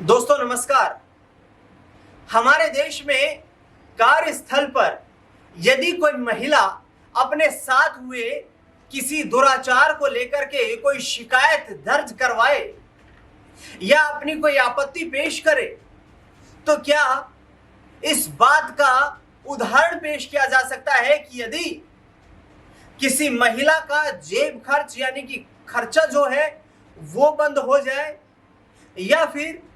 दोस्तों नमस्कार। हमारे देश में कार्यस्थल पर यदि कोई महिला अपने साथ हुए किसी दुराचार को लेकर के कोई शिकायत दर्ज करवाए या अपनी कोई आपत्ति पेश करे तो क्या इस बात का उदाहरण पेश किया जा सकता है कि यदि किसी महिला का जेब खर्च यानी कि खर्चा जो है वो बंद हो जाए या फिर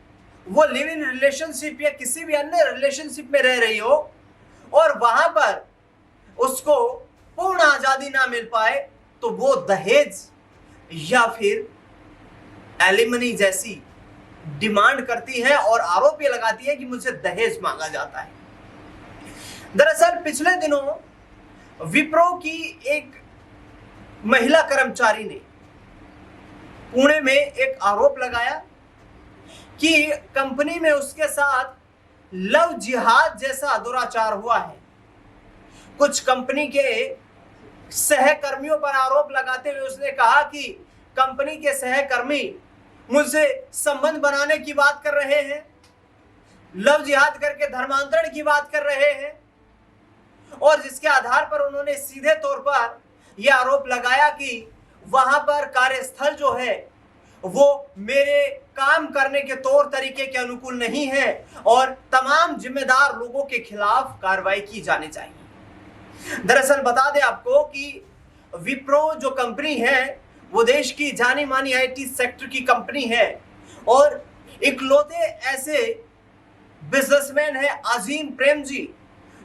वो लिव इन रिलेशनशिप या किसी भी अन्य रिलेशनशिप में रह रही हो और वहां पर उसको पूर्ण आजादी ना मिल पाए तो वो दहेज या फिर एलिमनी जैसी डिमांड करती है और आरोप ये लगाती है कि मुझे दहेज मांगा जाता है। दरअसल पिछले दिनों विप्रो की एक महिला कर्मचारी ने पुणे में एक आरोप लगाया कि कंपनी में उसके साथ लव जिहाद जैसा दुराचार हुआ है। कुछ कंपनी के सहकर्मियों पर आरोप लगाते हुए उसने कहा कि कंपनी के सहकर्मी मुझसे संबंध बनाने की बात कर रहे हैं, लव जिहाद करके धर्मांतरण की बात कर रहे हैं और जिसके आधार पर उन्होंने सीधे तौर पर यह आरोप लगाया कि वहां पर कार्यस्थल जो है वो मेरे काम करने के तौर तरीके के अनुकूल नहीं है और तमाम जिम्मेदार लोगों के खिलाफ कार्रवाई की जानी चाहिए। दरअसल बता दें आपको कि विप्रो जो कंपनी है वो देश की जानी मानी आईटी सेक्टर की कंपनी है और इकलौते ऐसे बिजनेसमैन है अजीम प्रेमजी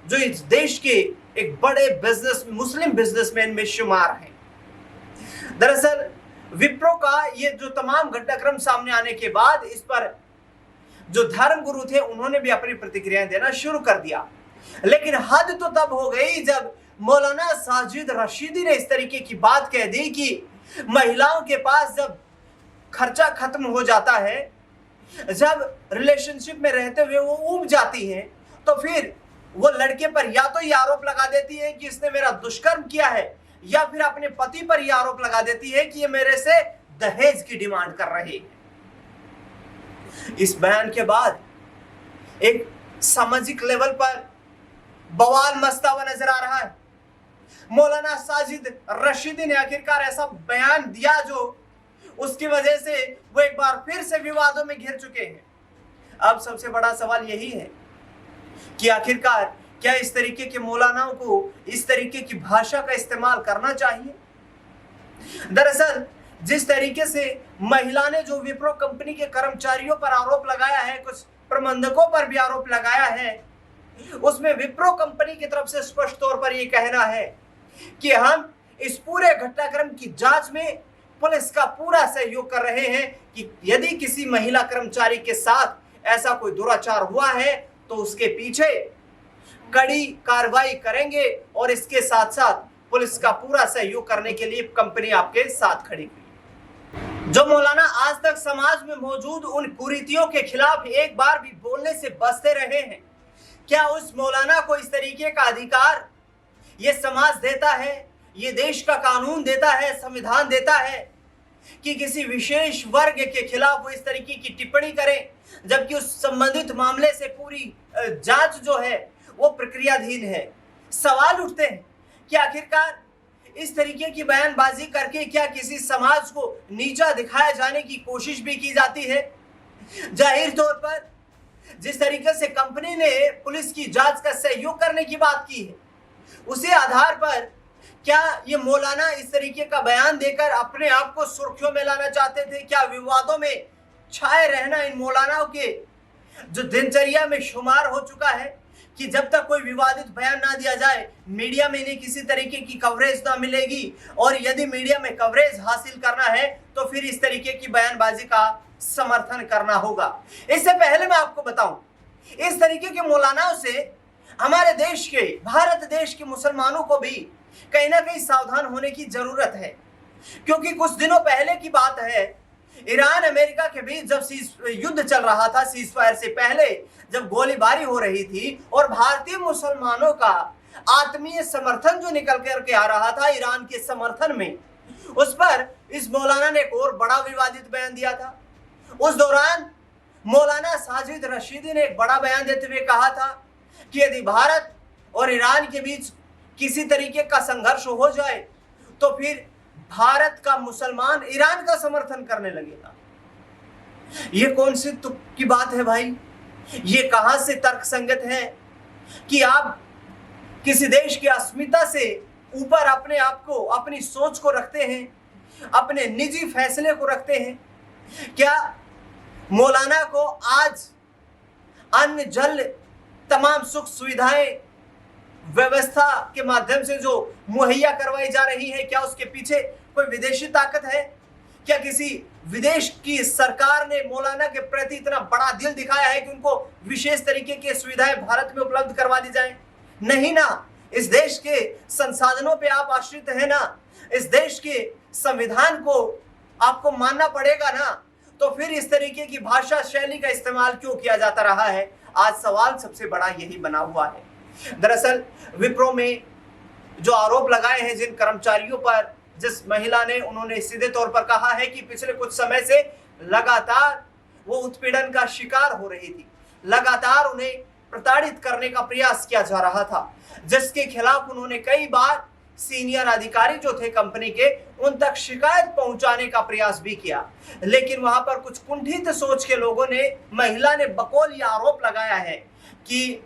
जो इस देश के एक बड़े मुस्लिम बिजनेसमैन में शुमार है। दरअसल विप्रो का ये जो तमाम घटनाक्रम सामने आने के बाद इस पर जो धर्म गुरु थे उन्होंने भी अपनी प्रतिक्रियाएं देना शुरू कर दिया, लेकिन हद तो तब हो गई जब मौलाना साजिद रशीदी ने इस तरीके की बात कह दी कि महिलाओं के पास जब खर्चा खत्म हो जाता है, जब रिलेशनशिप में रहते हुए वो ऊब जाती हैं तो फिर वो लड़के पर या तो ये आरोप लगा देती है कि इसने मेरा दुष्कर्म किया है या फिर अपने पति पर यह आरोप लगा देती है कि ये मेरे से दहेज की डिमांड कर रही है। इस बयान के बाद एक सामाजिक लेवल पर बवाल मचता हुआ नजर आ रहा है। मौलाना साजिद रशीदी ने आखिरकार ऐसा बयान दिया जो उसकी वजह से वो एक बार फिर से विवादों में घिर चुके हैं। अब सबसे बड़ा सवाल यही है कि आखिरकार क्या इस तरीके के मौलानाओं को इस तरीके की भाषा का इस्तेमाल करना चाहिए? दरअसल जिस तरीके से महिला ने जो विप्रो कंपनी के कर्मचारियों पर आरोप लगाया है, कुछ प्रबंधकों पर भी आरोप लगाया है, उसमें विप्रो कंपनी की तरफ से स्पष्ट तौर पर यह कहना है कि हम इस पूरे घटनाक्रम की जांच में पुलिस का पूरा सहयोग कर रहे हैं कि यदि किसी महिला कर्मचारी के साथ ऐसा कोई दुराचार हुआ है तो उसके पीछे कड़ी कार्रवाई करेंगे और इसके साथ साथ पुलिस का पूरा सहयोग करने के लिए कंपनी आपके साथ खड़ी हुई। जो मौलाना आज तक समाज में मौजूद उन कुरीतियों के खिलाफ एक बार भी बोलने से बचते रहे हैं, क्या उस मौलाना को इस तरीके का अधिकार ये समाज देता है, ये देश का कानून देता है, संविधान देता है कि किसी विशेष वर्ग के खिलाफ वो इस तरीके की टिप्पणी करें, जबकि उस संबंधित मामले से पूरी जांच जो है वो प्रक्रियाधीन है? सवाल उठते हैं कि आखिरकार इस तरीके की बयानबाजी करके क्या किसी समाज को नीचा दिखाया जाने की कोशिश भी की जाती है? जाहिर तौर पर जिस तरीके से कंपनी ने पुलिस की जांच का सहयोग करने की बात की है, उसी आधार पर क्या ये मौलाना इस तरीके का बयान देकर अपने आप को सुर्खियों में लाना चाहते थे? क्या विवादों में छाए रहना इन मौलानाओं के जो दिनचर्या में शुमार हो चुका है कि जब तक कोई विवादित बयान ना दिया जाए मीडिया में इन्हें किसी तरीके की कवरेज ना मिलेगी और यदि मीडिया में कवरेज हासिल करना है तो फिर इस तरीके की बयानबाजी का समर्थन करना होगा। इससे पहले मैं आपको बताऊं, इस तरीके के मौलानाओं से हमारे देश के, भारत देश के मुसलमानों को भी कहीं ना कहीं सावधान होने की जरूरत है, क्योंकि कुछ दिनों पहले की बात है, ईरान अमेरिका के बीच जब युद्ध चल रहा था, सीज फायर से पहले जब गोलीबारी हो रही थी और भारतीय मुसलमानों का आत्मीय समर्थन जो निकल करके आ रहा था ईरान के समर्थन में, उस पर इस मौलाना ने एक और बड़ा विवादित बयान दिया था। उस दौरान मौलाना साजिद रशीदी ने एक बड़ा बयान देते हुए कहा था कि यदि भारत और ईरान के बीच किसी तरीके का संघर्ष हो जाए तो फिर भारत का मुसलमान ईरान का समर्थन करने लगेगा। ये कौन सी तुक की बात है भाई? ये कहां से तर्कसंगत है कि आप किसी देश की अस्मिता से ऊपर अपने आप को, अपनी सोच को रखते हैं, अपने निजी फैसले को रखते हैं? क्या मौलाना को आज अन्न जल तमाम सुख सुविधाएं व्यवस्था के माध्यम से जो मुहैया करवाई जा रही है, क्या उसके पीछे कोई विदेशी ताकत है? क्या किसी विदेश की सरकार ने मौलाना के प्रति इतना बड़ा दिल दिखाया है कि उनको विशेष तरीके की सुविधाएं भारत में उपलब्ध करवा दी जाए? नहीं ना। इस देश के संसाधनों पे आप आश्रित है ना, इस देश के संविधान को आपको मानना पड़ेगा ना। तो फिर इस तरीके की भाषा शैली का इस्तेमाल क्यों किया जाता रहा है? आज सवाल सबसे बड़ा यही बना हुआ है। दरअसल विप्रो में जो आरोप लगाए हैं जिन कर्मचारियों पर, जिस महिला ने, उन्होंने सीधे तौर पर कहा है कि पिछले कुछ समय से लगातार वो उत्पीड़न का शिकार हो रही थी, लगातार उन्हें प्रताड़ित करने का प्रयास किया जा रहा था, जिसके खिलाफ उन्होंने कई बार सीनियर अधिकारी जो थे कंपनी के, उन तक शिकायत पहुंचाने का प्रयास भी किया। लेकिन वहां पर कुछ कुंठित सोच के लोगों ने, महिला ने बकौल ये आरोप लगाया है कि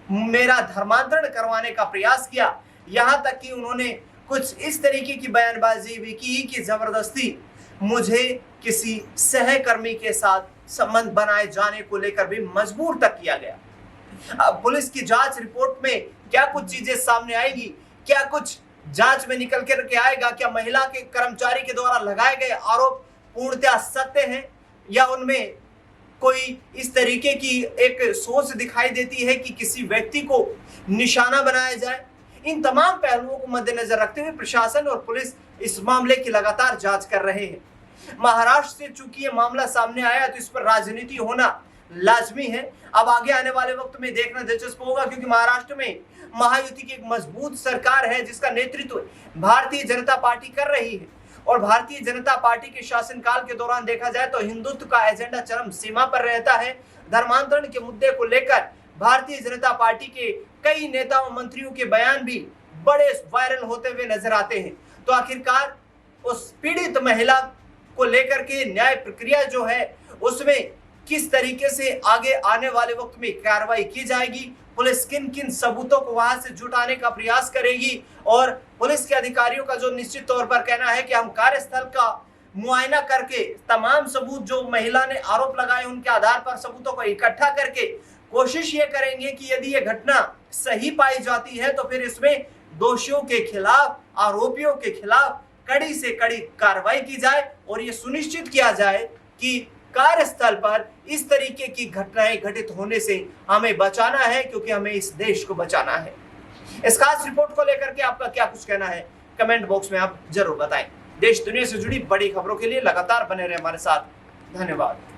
मेरा धर्मांतरण करवाने का प्रयास किया। यहां तक कि उन्होंने कुछ इस तरीके की बयानबाजी भी की कि जबरदस्ती मुझे किसी सहकर्मी के साथ संबंध बनाए जाने को लेकर भी मजबूर तक किया गया। अब पुलिस की जांच रिपोर्ट में क्या कुछ चीजें सामने आएगी, क्या कुछ जांच में निकल के आएगा? क्या महिला के कर्मचारी के द्वारा लगाए गए आरोप पूर्णतः सत्य हैं या उनमें कोई इस तरीके की एक सोच दिखाई देती है कि किसी व्यक्ति को निशाना बनाया जाए? इन तमाम पहलुओं को मद्देनजर रखते हुए प्रशासन और पुलिस इस मामले की लगातार जांच कर रहे हैं। महाराष्ट्र से चूंकि ये मामला सामने आया तो इस पर राजनीति होना लाजमी है। अब आगे आने वाले वक्त में देखना दिलचस्प होगा, क्योंकि महाराष्ट्र में महायुति की एक मजबूत सरकार है जिसका नेतृत्व भारतीय जनता पार्टी कर रही है। और भारतीय जनता पार्टी के शासनकाल के दौरान देखा जाए तो हिंदुत्व का एजेंडा चरम सीमा पर रहता है। धर्मांतरण के मुद्दे को लेकर भारतीय जनता पार्टी के कई नेताओं मंत्रियों के बयान भी बड़े वायरल होते हुए नजर आते हैं। तो आखिरकार उस पीड़ित महिला को लेकर के न्याय प्रक्रिया जो है उसमें किस तरीके से आगे आने वाले वक्त में कार्रवाई की जाएगी, पुलिस किन किन सबूतों को वहां से जुटाने का प्रयास करेगी, और पुलिस के अधिकारियों का जो निश्चित तौर पर कहना है कि हम कार्यस्थल का मुआयना करके तमाम सबूत जो महिला ने आरोप लगाए उनके आधार पर सबूतों को इकट्ठा करके कोशिश ये करेंगे कि यदि ये घटना सही पाई जाती है तो फिर इसमें दोषियों के खिलाफ, आरोपियों के खिलाफ कड़ी से कड़ी कार्रवाई की जाए और ये सुनिश्चित किया जाए कि कार्यस्थल पर इस तरीके की घटनाएं घटित होने से हमें बचाना है, क्योंकि हमें इस देश को बचाना है। इस खास रिपोर्ट को लेकर के आपका क्या कुछ कहना है, कमेंट बॉक्स में आप जरूर बताएं। देश दुनिया से जुड़ी बड़ी खबरों के लिए लगातार बने रहे हमारे साथ। धन्यवाद।